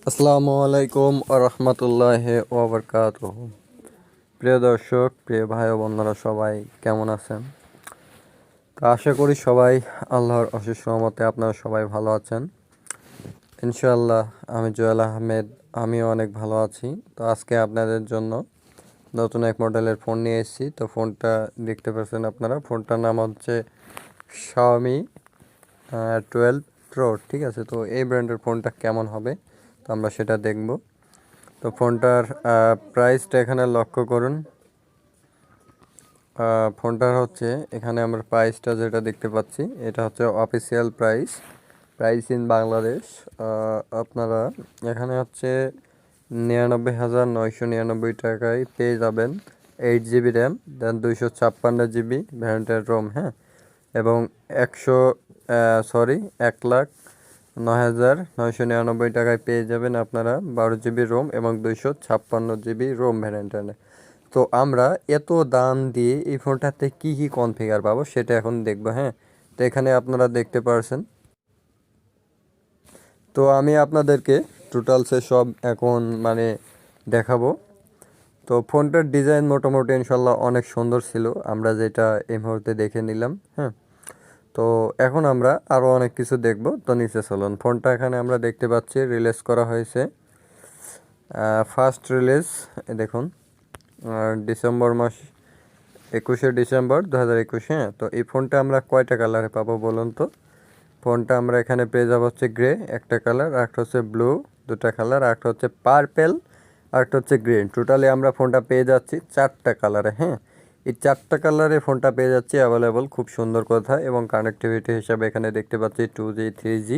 আসসালামু আলাইকুম রহমতুল্লাহ ওবরকাতুহু। প্রিয় দর্শক, প্রিয় ভাই ও বন্ধুরা, সবাই কেমন আছেন? তো আশা করি সবাই আল্লাহর অশেষ রহমতে আপনারা সবাই ভালো আছেন। ইনশাআল্লাহ আমি জুয়েল আহমেদ, আমিও অনেক ভালো আছি। তো আজকে আপনাদের জন্য নতুন এক মডেলের ফোন নিয়ে এসেছি। তো ফোনটা দেখতে পাচ্ছেন আপনারা, ফোনটার নাম হচ্ছে Xiaomi 12 Pro, ঠিক আছে। তো এই ব্র্যান্ডের ফোনটা কেমন হবে তো আমরা সেটা দেখব। তো ফোনটার প্রাইসটা এখানে লক্ষ্য করুন। ফোনটার হচ্ছে এখানে আমরা প্রাইসটা যেটা দেখতে পাচ্ছি, এটা হচ্ছে অফিসিয়াল প্রাইস ইন বাংলাদেশ। আপনারা এখানে হচ্ছে 99,999 টাকায় পেয়ে যাবেন 8 GB র্যাম, দেন 256 GB ভ্যারিয়েন্টের রোম, হ্যাঁ। এবং 1,09,999 টাকায় পেয়ে যাবেন আপনারা 12 GB রোম এবং 256 GB রোম ভ্যারিয়েন্টের। তো আমরা এত দাম দিয়ে এই ফোনটাতে কী কী কনফিগার পাবো সেটা এখন দেখবো, হ্যাঁ। তো এখানে আপনারা দেখতে পারছেন। তো আমি আপনাদেরকে টোটালসে সব এখন দেখাবো। তো ফোনটার ডিজাইন মোটামুটি ইনশাল্লাহ অনেক সুন্দর ছিল, আমরা যেটা এই মুহূর্তে দেখে নিলাম, হ্যাঁ। তো এখন আমরা আরও অনেক কিছু দেখব। তো নিচে চলুন। ফোনটা এখানে আমরা দেখতে পাচ্ছি রিলিজ করা হয়েছে, ফার্স্ট রিলিজ দেখুন ডিসেম্বর মাস, 21শে ডিসেম্বর 2021, হ্যাঁ। তো এই ফোনটা আমরা কয়টা কালারে পাবো বলুন তো? ফোনটা আমরা এখানে পেয়ে যাবো হচ্ছে গ্রে একটা কালার, আরেকটা হচ্ছে ব্লু দুটা কালার, আরেকটা হচ্ছে পার্পেল, আরেকটা হচ্ছে গ্রিন। টোটালি আমরা ফোনটা পেয়ে যাচ্ছি 4টা কালারে, হ্যাঁ। এই 4টা কালারে ফোনটা পেয়ে যাচ্ছি অ্যাভেলেবল, খুব সুন্দর কথা। এবং কানেক্টিভিটি হিসাবে এখানে দেখতে পাচ্ছি 2G 3G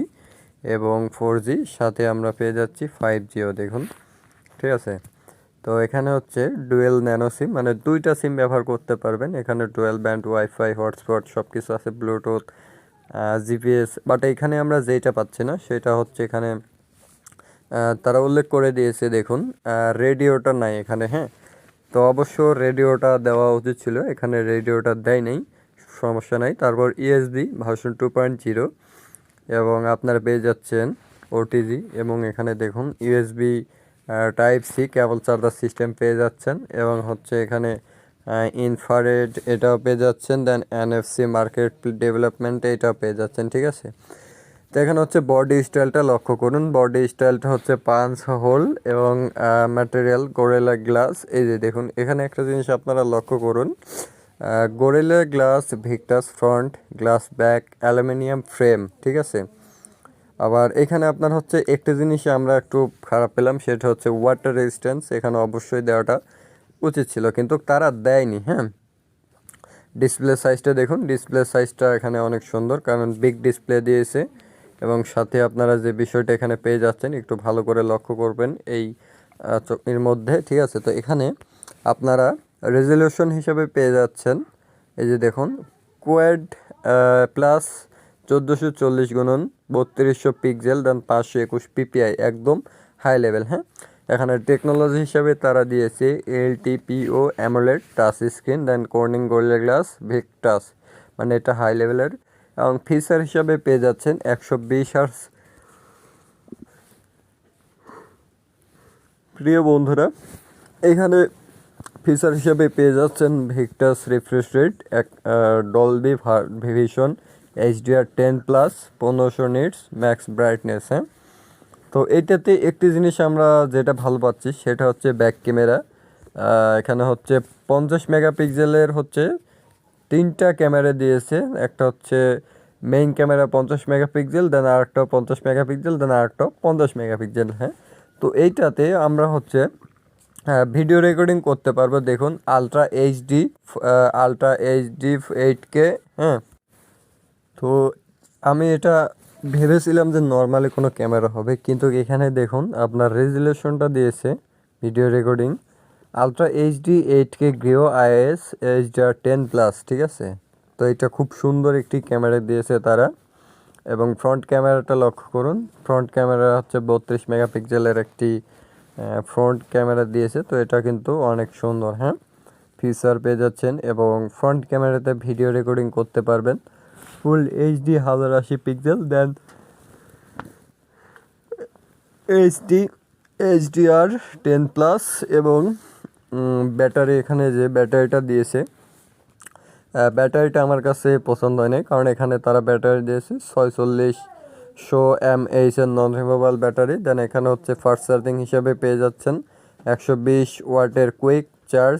এবং 4G, সাথে আমরা পেয়ে যাচ্ছি 5Gও দেখুন, ঠিক আছে। তো এখানে হচ্ছে ডুয়েল ন্যানো সিম, মানে দুইটা সিম ব্যবহার করতে পারবেন। এখানে ডুয়েল ব্যান্ড ওয়াইফাই হটস্পট সব কিছু আছে, ব্লুটুথ, জিপিএস। বাট এখানে আমরা যেটা পাচ্ছি না সেটা হচ্ছে এখানে তারা উল্লেখ করে দিয়েছে দেখুন, রেডিওটা নাই এখানে, হ্যাঁ। তো অবশ্য রেডিওটা দেওয়া উচিত ছিল, এখানে রেডিওটা দেয় নেই, সমস্যা নাই। তারপর ইউএসবি ভার্সন 2.0 এবং আপনারা পেয়ে যাচ্ছেন ওটিজি, এবং এখানে দেখুন USB type C cable charger system পেয়ে যাচ্ছেন, এবং হচ্ছে এখানে ইনফ্রারেড এটাও পেয়ে যাচ্ছেন, দেন এনএফসি মার্কেট ডেভেলপমেন্ট এটাও পেয়ে যাচ্ছেন, ঠিক আছে। তো এখানে হচ্ছে বডি স্টাইলটা লক্ষ্য করুন। বডি স্টাইলটা হচ্ছে পাঞ্চ হোল এবং ম্যাটেরিয়াল গোরেলা গ্লাস। এই যে দেখুন, এখানে একটা জিনিস আপনারা লক্ষ্য করুন, গোরেলা glass Victus front, glass back, aluminium frame, ঠিক আছে। আবার এখানে আপনার হচ্ছে একটা জিনিস আমরা একটু খারাপ পেলাম, সেটা হচ্ছে ওয়াটার রেজিস্ট্যান্স। এখানে অবশ্যই দেওয়াটা উচিত ছিল কিন্তু তারা দেয়নি, হ্যাঁ। ডিসপ্লে সাইজটা দেখুন, ডিসপ্লে সাইজটা এখানে অনেক সুন্দর, কারণ বিগ ডিসপ্লে দিয়েছে। এবং সাথে আপনারা যে বিষয়টা এখানে পেয়ে যাচ্ছেন একটু ভালো করে লক্ষ্য করবেন এই এর মধ্যে, ঠিক আছে। তো এখানে আপনারা রেজলিউশন হিসাবে পেয়ে যাচ্ছেন, এই যে দেখুন, কোয়াড প্লাস 1440x3200 পিক্সেল, দেন 521 পিপিআই, একদম হাই লেভেল, হ্যাঁ। এখানে টেকনোলজি হিসাবে তারা দিয়েছে এলটিপিও অ্যামোলেড টাচ স্ক্রিন, দেন কর্নিং গোরিলা গ্লাস ভিক্টাস, মানে এটা হাই লেভেলের। এবং ফিচার হিসাবে পেয়ে যাচ্ছেন 120 Hz। প্রিয় বন্ধুরা, এখানে ফিচার হিসাবে পেয়ে যাচ্ছেন Victus refresh rate, Dolby vision, HDR10+, 1500 nits max brightness, হ্যাঁ। তো এইটাতে একটি জিনিস আমরা যেটা ভালো পাচ্ছি সেটা হচ্ছে ব্যাক ক্যামেরা। এখানে হচ্ছে 50 মেগাপিক্সেলের হচ্ছে 3টা ক্যামেরা দিয়েছে, একটা হচ্ছে মেইন ক্যামেরা 50 মেগাপিক্সেল, দেন আরেকটা 50 মেগাপিক্সেল, দেন আরেকটা 50 মেগাপিক্সেল, হ্যাঁ। তো এইটাতে আমরা হচ্ছে ভিডিও রেকর্ডিং করতে পারবো দেখুন, আলট্রা এইচডি 8K, হ্যাঁ। তো আমি এটা ভেবেছিলাম যে নর্মালি কোনো ক্যামেরা হবে, কিন্তু এখানে দেখুন আপনার রেজুলেশনটা দিয়েছে video recording ultra HD 8K গ্রিও আইএস HDR10+, ঠিক আছে। তো এটা খুব সুন্দর একটি ক্যামেরা দিয়েছে তারা। এবং ফ্রন্ট ক্যামেরাটা লক্ষ্য করুন, ফ্রন্ট ক্যামেরা হচ্ছে 32 মেগাপিক্সেলের একটি ফ্রন্ট ক্যামেরা দিয়েছে। তো এটা কিন্তু অনেক সুন্দর, হ্যাঁ। ফিচার পেয়ে যাচ্ছেন এবং ফ্রন্ট ক্যামেরাতে ভিডিও রেকর্ডিং করতে পারবেন ফুল HD 1080 পিক্সেল, দেন HD HDR10+ এবং ব্যাটারি, এখানে যে ব্যাটারিটা দিয়েছে, ব্যাটারিটা আমার কাছে পছন্দ হয় নাই, কারণ এখানে তারা ব্যাটারি দিয়েছে 4600 mAh এর নন রিমুভেবল ব্যাটারি। দেন এখানে হচ্ছে ফাস্ট চার্জিং হিসাবে পেয়ে যাচ্ছেন 120 ওয়াটের কুইক চার্জ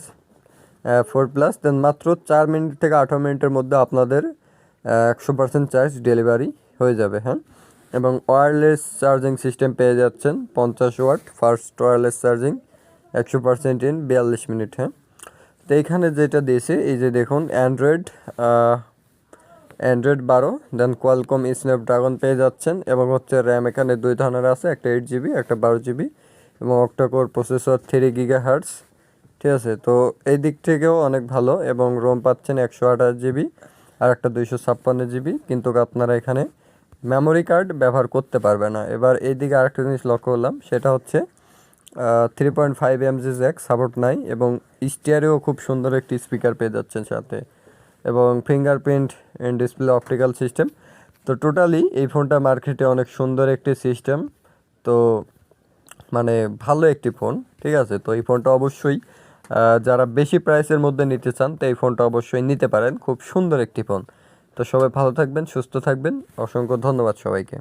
4+। দেন মাত্র 4 মিনিট থেকে 18 মিনিটের মধ্যে আপনাদের 100% চার্জ ডেলিভারি হয়ে যাবে। হ্যাঁ, এবং ওয়্যারলেস চার্জিং সিস্টেম পেয়ে যাচ্ছেন 50 watt fast wireless charging 100% in 42 minute. হ্যাঁ, তো এইখানে যেটা দিয়েছে এই যে দেখুন অ্যান্ড্রয়েড 12, দেন কোয়ালকম স্ন্যাপড্রাগন পেয়ে যাচ্ছেন, এবং হচ্ছে র্যাম এখানে 2 ধরনের আছে, একটা 8GB একটা 12GB, এবং অক্টাকোর প্রসেসর 3 GHz। ঠিক আছে, তো এই দিক থেকেও অনেক ভালো, এবং রোম পাচ্ছেন 128GB আর একটা 256GB, কিন্তু আপনারা এখানে মেমোরি কার্ড ব্যবহার করতে পারবে না। এবার এইদিকে আরেকটা জিনিস লক্ষ্য করলাম, সেটা হচ্ছে 3.5 mg জ্যাক সাপোর্ট নাই, এবং স্টিয়ারেও খুব সুন্দর একটি স্পিকার পেয়ে যাচ্ছেন সাথে, এবং fingerprint and display optical system. তো টোটালি এই ফোনটা মার্কেটে অনেক সুন্দর একটি সিস্টেম, তো মানে ভালো একটি ফোন। ঠিক আছে, তো এই ফোনটা অবশ্যই যারা বেশি প্রাইসের মধ্যে নিতে চান, তো এই ফোনটা অবশ্যই নিতে পারেন, খুব সুন্দর একটি ফোন। তো সবাই ভালো থাকবেন, সুস্থ থাকবেন, অসংখ্য ধন্যবাদ সবাইকে।